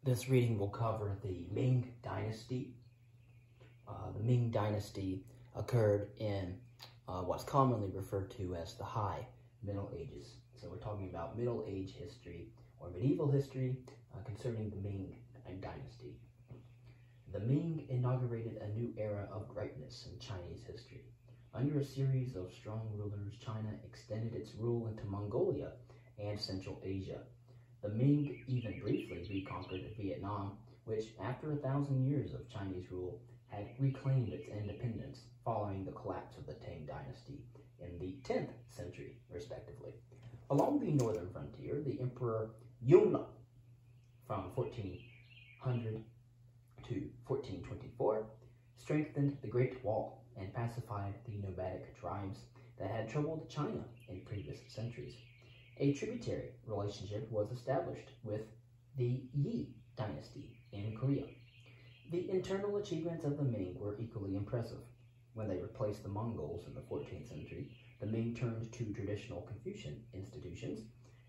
This reading will cover the Ming Dynasty. The Ming Dynasty occurred in what's commonly referred to as the High Middle Ages. So we're talking about Middle Age history or medieval history concerning the Ming Dynasty. The Ming inaugurated a new era of greatness in Chinese history. Under a series of strong rulers, China extended its rule into Mongolia and Central Asia. The Ming even briefly reconquered Vietnam, which, after 1,000 years of Chinese rule, had reclaimed its independence following the collapse of the Tang Dynasty in the 10th century, respectively. Along the northern frontier, the Emperor Yongle, from 1400 to 1424, strengthened the Great Wall and pacified the nomadic tribes that had troubled China in previous centuries. A tributary relationship was established with the Yi Dynasty in Korea. The internal achievements of the Ming were equally impressive. When they replaced the Mongols in the 14th century, the Ming turned to traditional Confucian institutions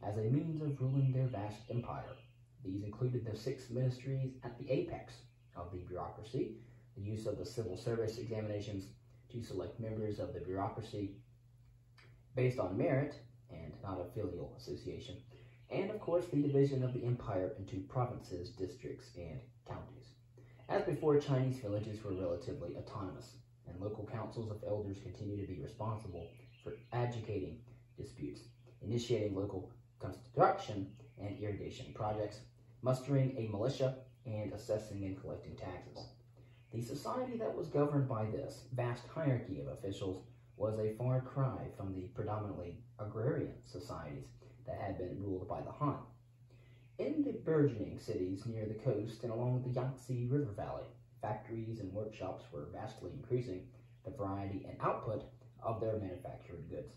as a means of ruling their vast empire. These included the 6 ministries at the apex of the bureaucracy, the use of the civil service examinations to select members of the bureaucracy based on merit and not a filial association, and of course the division of the empire into provinces, districts, and counties. As before, Chinese villages were relatively autonomous, and local councils of elders continued to be responsible for adjudicating disputes, initiating local construction and irrigation projects, mustering a militia, and assessing and collecting taxes. The society that was governed by this vast hierarchy of officials was a far cry from the predominantly agrarian societies that had been ruled by the Han. In the burgeoning cities near the coast and along the Yangtze River Valley, factories and workshops were vastly increasing the variety and output of their manufactured goods.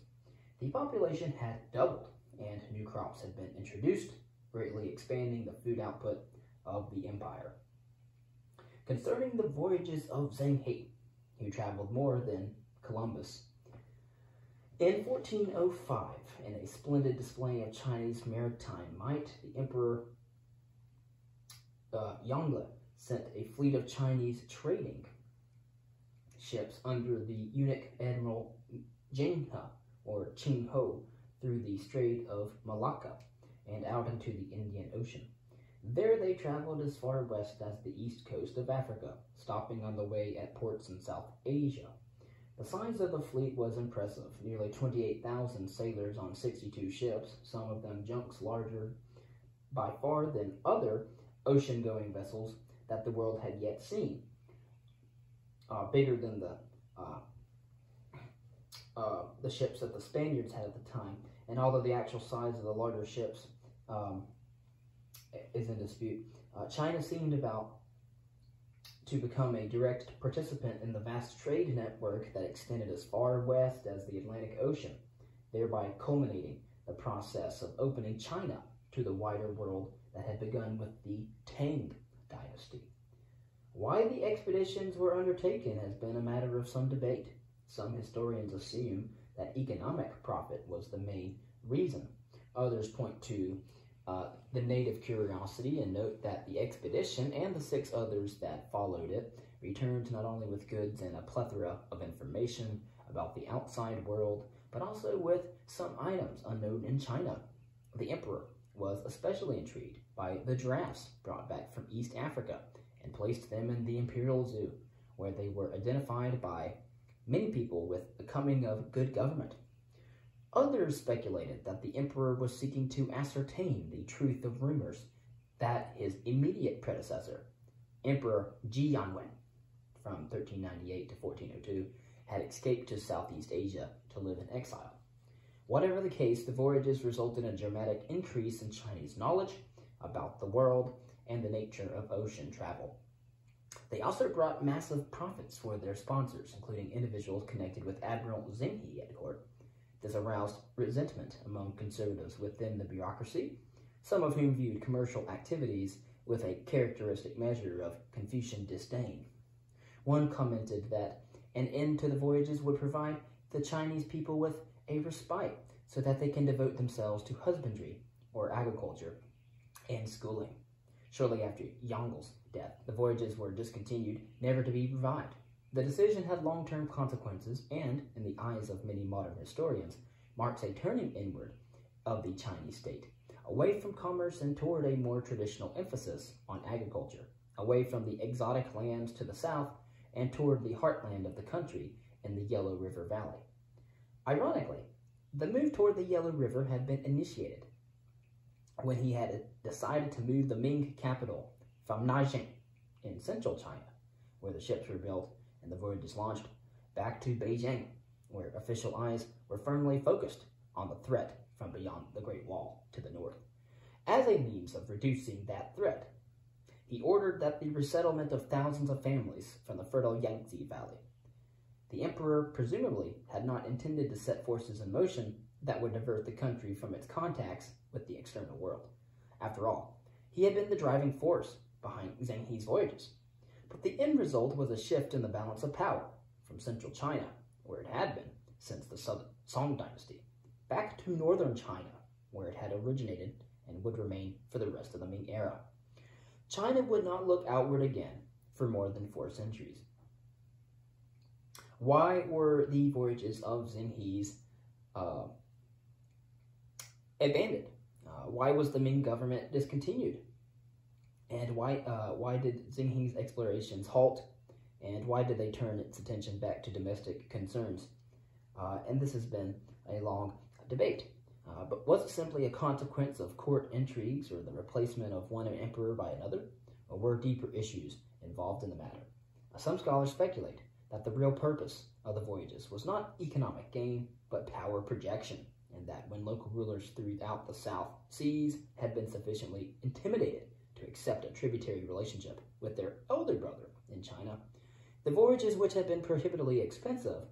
The population had doubled, and new crops had been introduced, greatly expanding the food output of the empire. Concerning the voyages of Zheng He, who traveled more than Columbus, in 1405, in a splendid display of Chinese maritime might, the Emperor Yongle sent a fleet of Chinese trading ships under the eunuch Admiral Jinghe, or Qingho, through the Strait of Malacca and out into the Indian Ocean. There they traveled as far west as the east coast of Africa, stopping on the way at ports in South Asia. The size of the fleet was impressive, nearly 28,000 sailors on 62 ships, some of them junks larger by far than other ocean-going vessels that the world had yet seen, bigger than the ships that the Spaniards had at the time. And although the actual size of the larger ships is in dispute, China seemed about to become a direct participant in the vast trade network that extended as far west as the Atlantic Ocean, thereby culminating the process of opening China to the wider world that had begun with the Tang Dynasty. Why the expeditions were undertaken has been a matter of some debate. Some historians assume that economic profit was the main reason. Others point to the native curiosity and note that the expedition and the 6 others that followed it returned not only with goods and a plethora of information about the outside world, but also with some items unknown in China. The emperor was especially intrigued by the giraffes brought back from East Africa and placed them in the imperial zoo, where they were identified by many people with the coming of good government. Others speculated that the emperor was seeking to ascertain the truth of rumors that his immediate predecessor, Emperor Ji Yanwen, from 1398 to 1402, had escaped to Southeast Asia to live in exile. Whatever the case, the voyages resulted in a dramatic increase in Chinese knowledge about the world and the nature of ocean travel. They also brought massive profits for their sponsors, including individuals connected with Admiral Zheng He at court. This aroused resentment among conservatives within the bureaucracy, some of whom viewed commercial activities with a characteristic measure of Confucian disdain. One commented that an end to the voyages would provide the Chinese people with a respite so that they can devote themselves to husbandry or agriculture and schooling. Shortly after Yongel's death, the voyages were discontinued, never to be revived. The decision had long-term consequences and, in the eyes of many modern historians, marks a turning inward of the Chinese state, away from commerce and toward a more traditional emphasis on agriculture, away from the exotic lands to the south and toward the heartland of the country in the Yellow River Valley. Ironically, the move toward the Yellow River had been initiated when he had decided to move the Ming capital from Nanjing in central China, where the ships were built and the voyages launched, back to Beijing, where official eyes were firmly focused on the threat from beyond the Great Wall to the north. As a means of reducing that threat, he ordered that the resettlement of thousands of families from the fertile Yangtze Valley. The emperor presumably had not intended to set forces in motion that would divert the country from its contacts with the external world. After all, he had been the driving force behind Zheng He's voyages. But the end result was a shift in the balance of power from central China, where it had been since the Song dynasty, back to northern China, where it had originated and would remain for the rest of the Ming era. China would not look outward again for more than 4 centuries. Why were the voyages of Zheng He's abandoned? Why was the Ming government discontinued? And why did Zheng He's explorations halt? And why did they turn its attention back to domestic concerns? And this has been a long debate. But was it simply a consequence of court intrigues or the replacement of one emperor by another? Or were deeper issues involved in the matter? Some scholars speculate that the real purpose of the voyages was not economic gain, but power projection, and that when local rulers throughout the South Seas had been sufficiently intimidated to accept a tributary relationship with their elder brother in China, the voyages, which had been prohibitively expensive,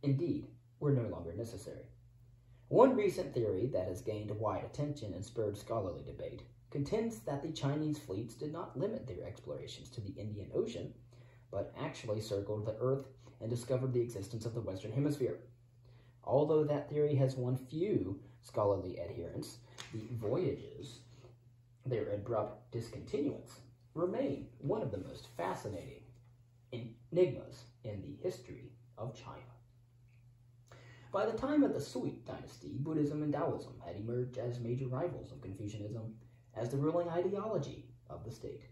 indeed, were no longer necessary. One recent theory that has gained wide attention and spurred scholarly debate contends that the Chinese fleets did not limit their explorations to the Indian Ocean, but actually circled the Earth and discovered the existence of the Western Hemisphere. Although that theory has won few scholarly adherents, the voyages, their abrupt discontinuance, remain one of the most fascinating enigmas in the history of China. By the time of the Sui dynasty, Buddhism and Taoism had emerged as major rivals of Confucianism as the ruling ideology of the state.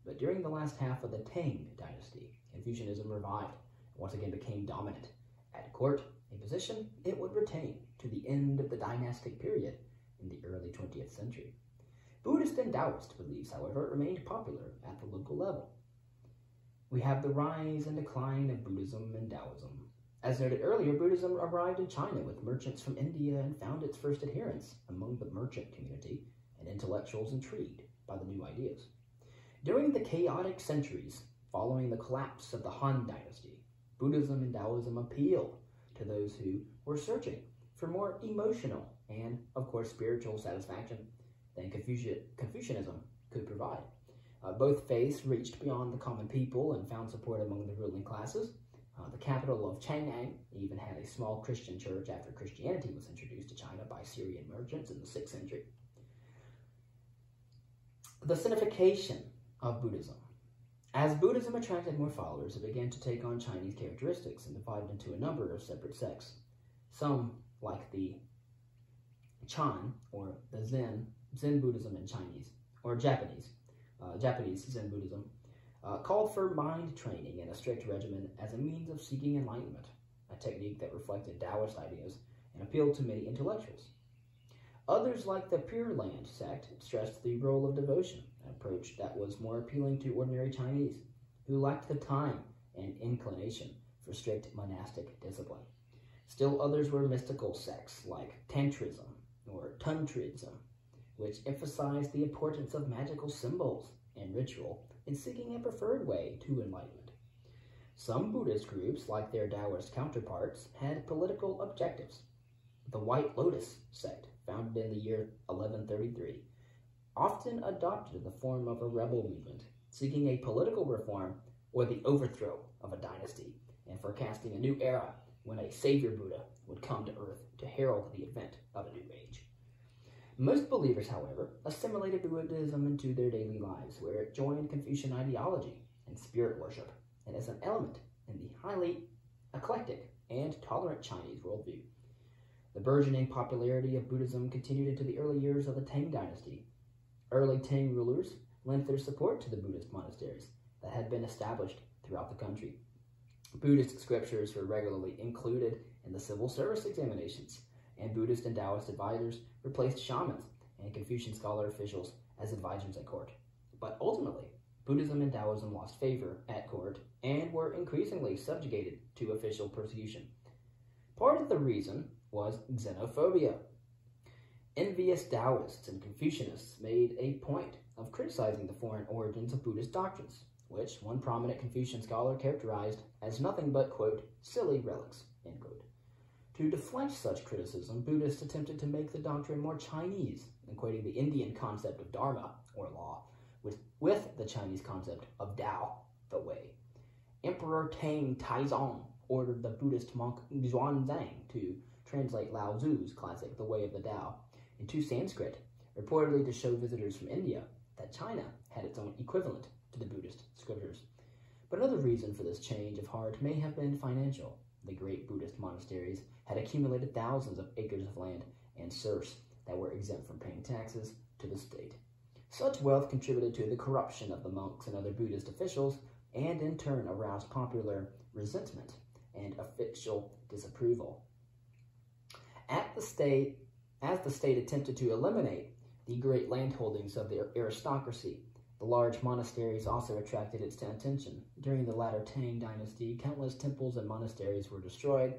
But during the last half of the Tang dynasty, Confucianism revived and once again became dominant at court, a position it would retain to the end of the dynastic period in the early 20th century. Buddhist and Taoist beliefs, however, remained popular at the local level. We have the rise and decline of Buddhism and Taoism. As noted earlier, Buddhism arrived in China with merchants from India and found its first adherents among the merchant community and intellectuals intrigued by the new ideas. During the chaotic centuries following the collapse of the Han dynasty, Buddhism and Taoism appealed to those who were searching for more emotional and, of course, spiritual satisfaction than Confucianism could provide. Both faiths reached beyond the common people and found support among the ruling classes. The capital of Chang'an even had a small Christian church after Christianity was introduced to China by Syrian merchants in the 6th century. The signification of Buddhism. As Buddhism attracted more followers, it began to take on Chinese characteristics and divided into a number of separate sects. Some, like the Chan, or the Zen Buddhism in Chinese, or Japanese Zen Buddhism, called for mind training and a strict regimen as a means of seeking enlightenment, a technique that reflected Taoist ideas and appealed to many intellectuals. Others, like the Pure Land sect, stressed the role of devotion, an approach that was more appealing to ordinary Chinese, who lacked the time and inclination for strict monastic discipline. Still others were mystical sects, like Tantrism or Tantrism, which emphasized the importance of magical symbols and ritual in seeking a preferred way to enlightenment. Some Buddhist groups, like their Taoist counterparts, had political objectives. The White Lotus sect, founded in the year 1133, often adopted the form of a rebel movement, seeking a political reform or the overthrow of a dynasty, and forecasting a new era when a savior Buddha would come to earth to herald the advent of a new age. Most believers, however, assimilated Buddhism into their daily lives, where it joined Confucian ideology and spirit worship, and is an element in the highly eclectic and tolerant Chinese worldview. The burgeoning popularity of Buddhism continued into the early years of the Tang dynasty. Early Tang rulers lent their support to the Buddhist monasteries that had been established throughout the country. Buddhist scriptures were regularly included in the civil service examinations, and Buddhist and Taoist advisors replaced shamans and Confucian scholar officials as advisors at court. But ultimately, Buddhism and Taoism lost favor at court and were increasingly subjugated to official persecution. Part of the reason was xenophobia. Envious Taoists and Confucianists made a point of criticizing the foreign origins of Buddhist doctrines, which one prominent Confucian scholar characterized as nothing but, quote, silly relics, end quote. To deflect such criticism, Buddhists attempted to make the doctrine more Chinese, equating the Indian concept of dharma, or law, with the Chinese concept of Tao, the way. Emperor Tang Taizong ordered the Buddhist monk Xuanzang to translate Lao Tzu's classic The Way of the Tao into Sanskrit, reportedly to show visitors from India that China had its own equivalent to the Buddhist scriptures. But another reason for this change of heart may have been financial. The great Buddhist monasteries had accumulated thousands of acres of land and serfs that were exempt from paying taxes to the state. Such wealth contributed to the corruption of the monks and other Buddhist officials, and in turn aroused popular resentment and official disapproval. As the state attempted to eliminate the great landholdings of the aristocracy, the large monasteries also attracted its attention. During the latter Tang dynasty, countless temples and monasteries were destroyed,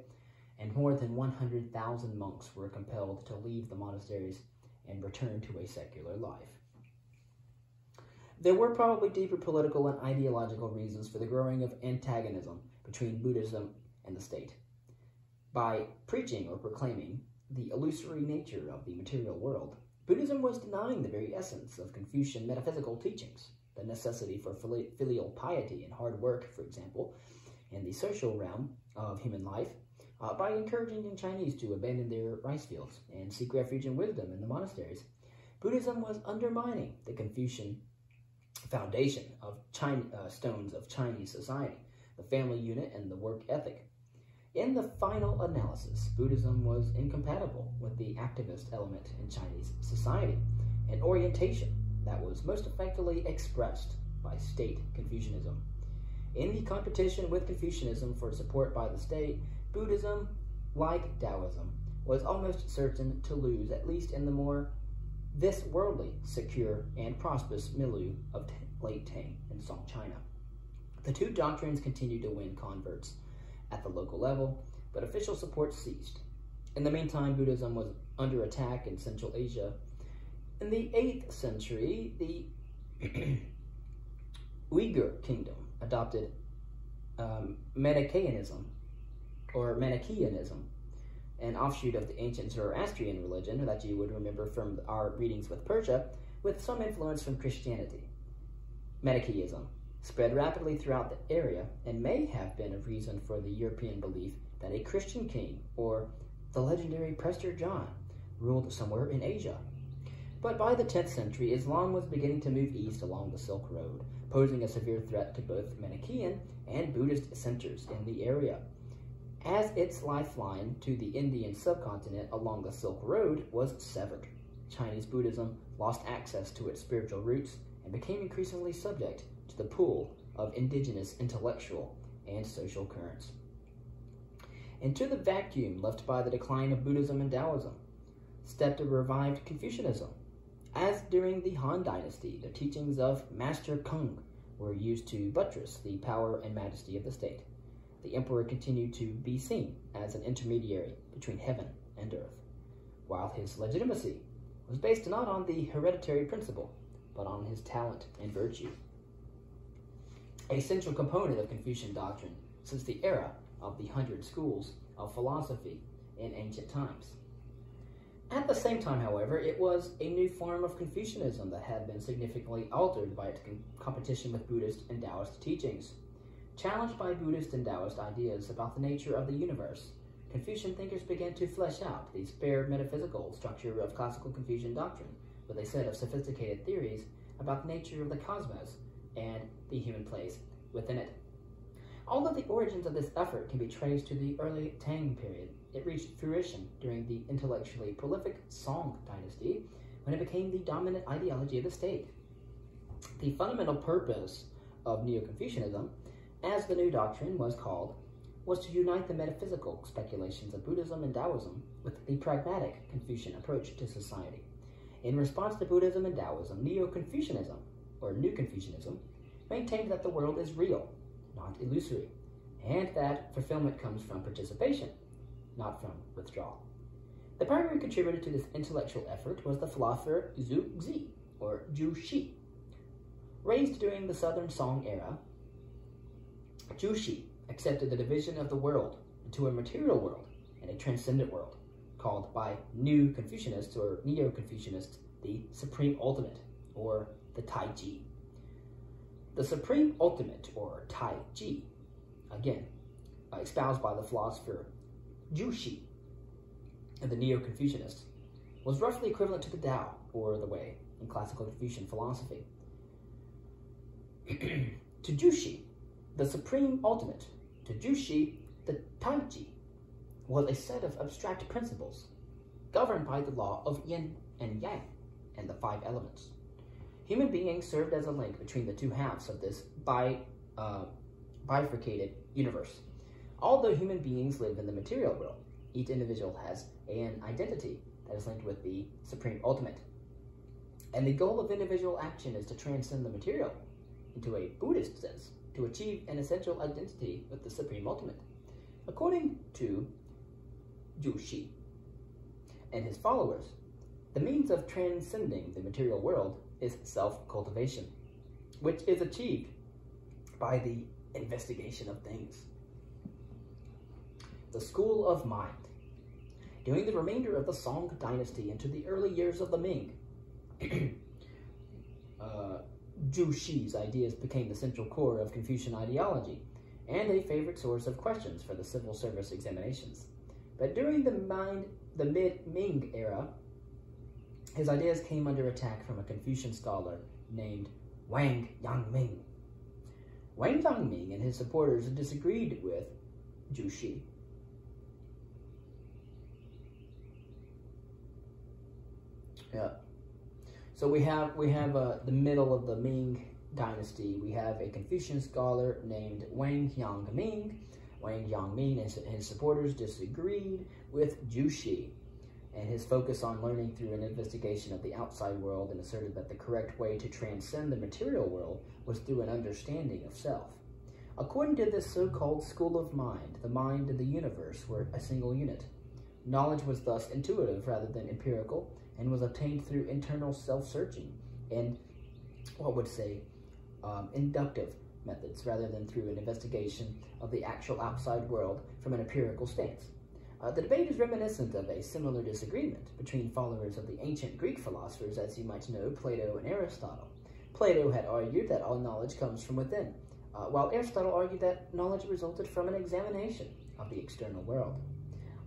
and more than 100,000 monks were compelled to leave the monasteries and return to a secular life. There were probably deeper political and ideological reasons for the growing of antagonism between Buddhism and the state. By preaching or proclaiming the illusory nature of the material world, Buddhism was denying the very essence of Confucian metaphysical teachings, the necessity for filial piety and hard work, for example, in the social realm of human life, by encouraging young Chinese to abandon their rice fields and seek refuge and wisdom in the monasteries. Buddhism was undermining the Confucian foundation of stones of Chinese society, the family unit and the work ethic. In the final analysis, Buddhism was incompatible with the activist element in Chinese society, an orientation that was most effectively expressed by state Confucianism. In the competition with Confucianism for support by the state, Buddhism, like Taoism, was almost certain to lose, at least in the more this-worldly, secure, and prosperous milieu of late Tang and Song China. The two doctrines continued to win converts at the local level, but official support ceased. In the meantime, Buddhism was under attack in Central Asia. In the 8th century, the Uyghur kingdom adopted Manichaeism, an offshoot of the ancient Zoroastrian religion that you would remember from our readings with Persia, with some influence from Christianity. Manichaeism spread rapidly throughout the area and may have been a reason for the European belief that a Christian king, or the legendary Prester John, ruled somewhere in Asia. But by the 10th century, Islam was beginning to move east along the Silk Road, posing a severe threat to both Manichaean and Buddhist centers in the area, as its lifeline to the Indian subcontinent along the Silk Road was severed. Chinese Buddhism lost access to its spiritual roots and became increasingly subject to the pull of indigenous intellectual and social currents. Into the vacuum left by the decline of Buddhism and Taoism stepped a revived Confucianism. As during the Han Dynasty, the teachings of Master Kung were used to buttress the power and majesty of the state. The emperor continued to be seen as an intermediary between heaven and earth, while his legitimacy was based not on the hereditary principle, but on his talent and virtue. A central component of Confucian doctrine since the era of the 100 schools of philosophy in ancient times. At the same time, however, it was a new form of Confucianism that had been significantly altered by its competition with Buddhist and Taoist teachings. Challenged by Buddhist and Taoist ideas about the nature of the universe, Confucian thinkers began to flesh out the spare metaphysical structure of classical Confucian doctrine with a set of sophisticated theories about the nature of the cosmos and the human place within it. Although the origins of this effort can be traced to the early Tang period, it reached fruition during the intellectually prolific Song dynasty when it became the dominant ideology of the state. The fundamental purpose of Neo-Confucianism, as the new doctrine was called, was to unite the metaphysical speculations of Buddhism and Taoism with the pragmatic Confucian approach to society. In response to Buddhism and Taoism, Neo-Confucianism, or New Confucianism, maintained that the world is real, not illusory, and that fulfillment comes from participation, not from withdrawal. The primary contributor to this intellectual effort was the philosopher Zhu Xi, or Zhu Xi. Raised during the Southern Song era, Zhu Xi accepted the division of the world into a material world and a transcendent world, called by New Confucianists or Neo-Confucianists the Supreme Ultimate, or the Taiji. The Supreme Ultimate, or Taiji, again, espoused by the philosopher Zhu Xi and the Neo-Confucianists, was roughly equivalent to the Tao, or the Way, in classical Confucian philosophy. To Zhu Xi, the Supreme Ultimate, to Zhu Xi, the Taiji, was a set of abstract principles governed by the law of yin and yang and the 5 elements. Human beings served as a link between the two halves of this bifurcated universe. Although human beings live in the material world, each individual has an identity that is linked with the Supreme Ultimate. And the goal of individual action is to transcend the material into a Buddhist sense, to achieve an essential identity with the Supreme Ultimate. According to Zhu Xi and his followers, the means of transcending the material world is self-cultivation, which is achieved by the investigation of things. The School of Mind. During the remainder of the Song dynasty into the early years of the Ming, Zhu Xi's ideas became the central core of Confucian ideology and a favorite source of questions for the civil service examinations. But during the mid-Ming era, his ideas came under attack from a Confucian scholar named Wang Yangming. Wang Yangming and his supporters disagreed with Zhu Xi. Yeah. So we have the middle of the Ming dynasty. We have a Confucian scholar named Wang Yangming. Wang Yangming and his supporters disagreed with Zhu Xi and his focus on learning through an investigation of the outside world, and asserted that the correct way to transcend the material world was through an understanding of self. According to this so-called school of mind, the mind and the universe were a single unit. Knowledge was thus intuitive rather than empirical, and was obtained through internal self-searching and, inductive methods, rather than through an investigation of the actual outside world from an empirical stance. The debate is reminiscent of a similar disagreement between followers of the ancient Greek philosophers, as you might know, Plato and Aristotle. Plato had argued that all knowledge comes from within, while Aristotle argued that knowledge resulted from an examination of the external world.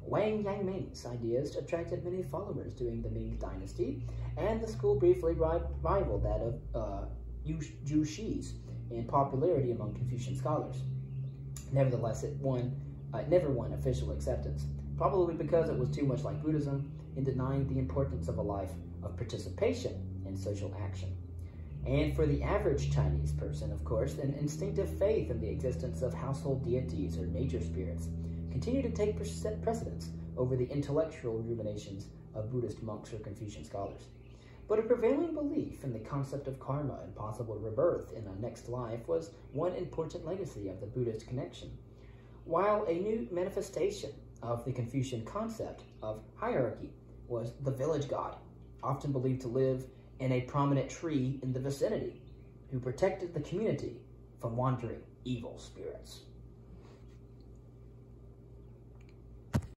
Wang Yangming's ideas attracted many followers during the Ming dynasty, and the school briefly rivaled that of Zhu Xi's in popularity among Confucian scholars. Nevertheless, it never won official acceptance, probably because it was too much like Buddhism in denying the importance of a life of participation in social action. And for the average Chinese person, of course, an instinctive faith in the existence of household deities or nature spirits continue to take precedence over the intellectual ruminations of Buddhist monks or Confucian scholars. But a prevailing belief in the concept of karma and possible rebirth in a next life was one important legacy of the Buddhist connection, while a new manifestation of the Confucian concept of hierarchy was the village god, often believed to live in a prominent tree in the vicinity, who protected the community from wandering evil spirits.